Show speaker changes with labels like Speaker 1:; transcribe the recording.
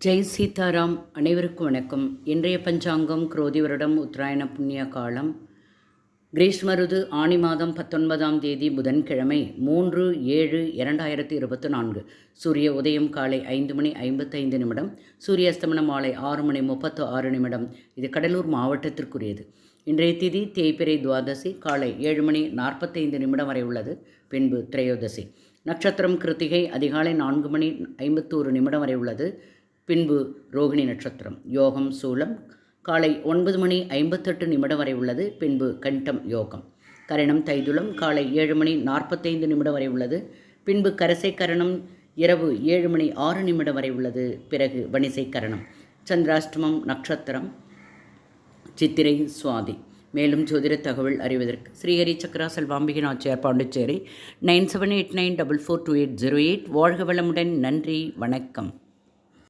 Speaker 1: ஜெய் சீதாராம். அனைவருக்கும் வணக்கம். இன்றைய பஞ்சாங்கம் குரோதி வருடம் உத்தராயண புண்ணிய காலம் கிரீஷ்ம ருது ஆணி மாதம் 19ஆம் தேதி புதன்கிழமை 3/7/2024. சூரிய உதயம் காலை 5:55. சூரிய அஸ்தமனம் மாலை 6:36. இது கடலூர் மாவட்டத்திற்குரியது. இன்றைய திதி தேய்பிறை துவாதசி காலை 7:45 வரை உள்ளது. பின்பு திரையோதசி. நட்சத்திரம் கிருத்திகை அதிகாலை 4:51 வரை உள்ளது. பின்பு ரோகிணி நட்சத்திரம். யோகம் சூலம் காலை 9:58 வரை உள்ளது. பின்பு கண்டம் யோகம். கரணம் தைதுளம் காலை 7:45 வரை உள்ளது. பின்பு கரசை கரணம் இரவு 7:06 வரை உள்ளது. பிறகு வணிசை கரணம். சந்திராஷ்டமம் நட்சத்திரம் சித்திரை சுவாதி. மேலும் ஜோதிட தகவல் அறிவதற்கு ஸ்ரீஹரி சக்கரா செல்வாம்பிகை நாச்சியார், பாண்டிச்சேரி 9789442808. வாழ்க வளமுடன். நன்றி, வணக்கம்.